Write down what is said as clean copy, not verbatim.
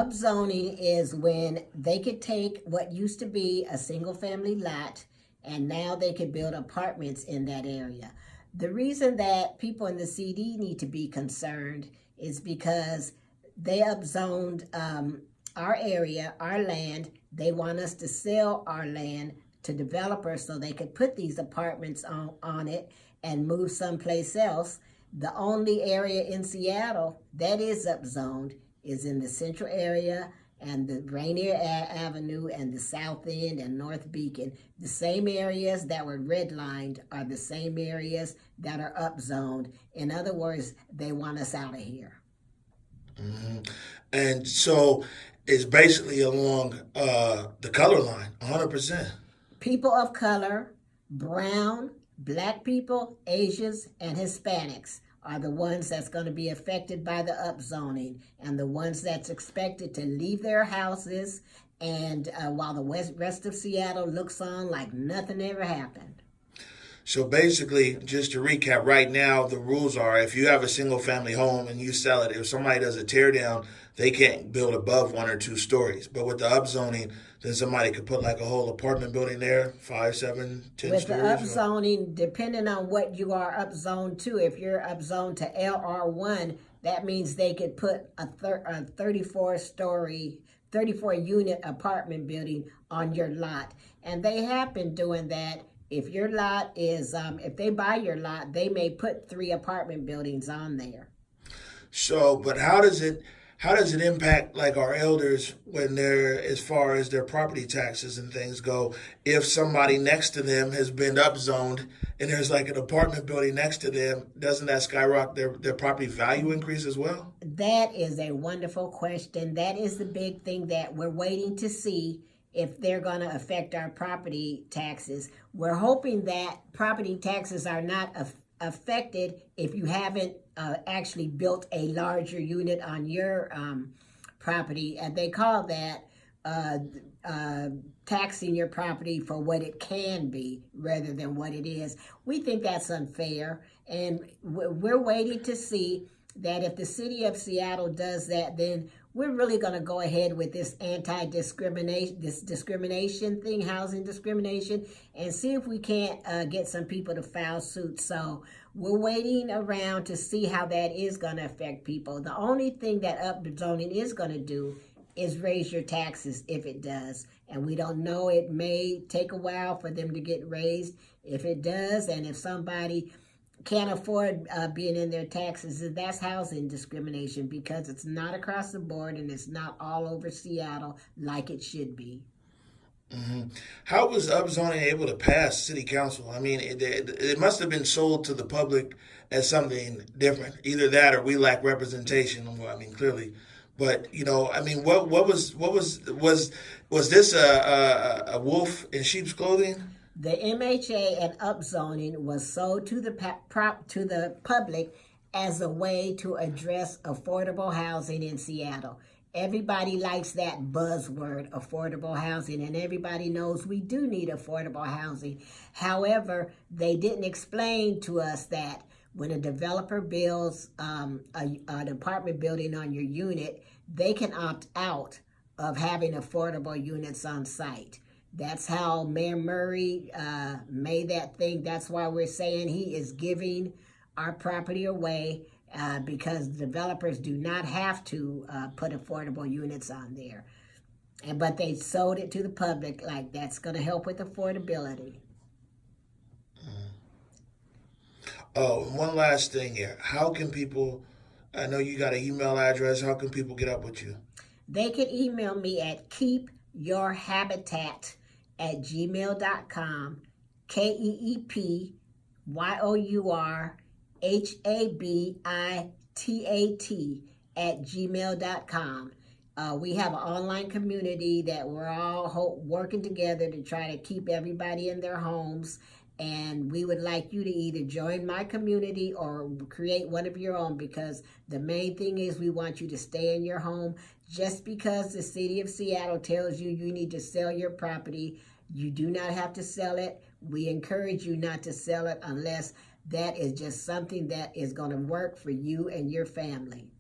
Upzoning is when they could take what used to be a single family lot and now they could build apartments in that area. The reason that people in the CD need to be concerned is because they upzoned our area, our land. They want us to sell our land to developers so they could put these apartments on it and move someplace else. The only area in Seattle that is upzoned is in the central area and the Rainier Avenue and the South End and North Beacon. The same areas that were redlined are the same areas that are upzoned. In other words, they want us out of here. Mm-hmm. And so it's basically along the color line, 100%. People of color, brown, black people, Asians, and Hispanics are the ones that's going to be affected by the upzoning and the ones that's expected to leave their houses and while the rest of Seattle looks on like nothing ever happened. So basically, just to recap, right now the rules are if you have a single family home and you sell it, if somebody does a tear down, they can't build above 1 or 2 stories. But with the upzoning, then somebody could put like a whole apartment building there, 5, 7, 10 With stories. the upzoning, depending on what you are upzoned to, if you're upzoned to LR1, that means they could put a 34 unit apartment building on your lot. And they have been doing that. If your lot is, if they buy your lot, they may put 3 apartment buildings on there. So, but how does it impact like our elders when they're as far as their property taxes and things go? If somebody next to them has been upzoned and there's like an apartment building next to them, doesn't that skyrocket their property value increase as well? That is a wonderful question. That is the big thing that we're waiting to see if they're going to affect our property taxes. We're hoping that property taxes are not affected if you haven't actually built a larger unit on your property. And they call that taxing your property for what it can be rather than what it is. We think that's unfair. And we're waiting to see that if the city of Seattle does that, then we're really going to go ahead with this discrimination thing, housing discrimination, and see if we can't get some people to file suit. So we're waiting around to see how that is going to affect people. The only thing that upzoning is going to do is raise your taxes if it does. And we don't know, it may take a while for them to get raised. If it does, and if somebody can't afford being in their taxes, that's housing discrimination because it's not across the board and it's not all over Seattle like it should be. Mm-hmm. How was upzoning able to pass city council? I mean, it must have been sold to the public as something different. Either that or we lack representation. Well, I mean, clearly. But I mean, what was this a wolf in sheep's clothing? The MHA and upzoning was sold to the public as a way to address affordable housing in Seattle. Everybody likes that buzzword, affordable housing, and everybody knows we do need affordable housing. However, they didn't explain to us that when a developer builds an apartment building on your unit, they can opt out of having affordable units on site. That's how Mayor Murray made that thing. That's why we're saying he is giving our property away because developers do not have to put affordable units on there. But they sold it to the public like that's going to help with affordability. Oh, and one last thing here. How can people, I know you got an email address, how can people get up with you? They can email me at keepyourhabitat@gmail.com, keepyourhabitat@gmail.com. We have an online community that we're all working together to try to keep everybody in their homes. And we would like you to either join my community or create one of your own, because the main thing is we want you to stay in your home. Just because the city of Seattle tells you you need to sell your property, you do not have to sell it. We encourage you not to sell it unless that is just something that is going to work for you and your family.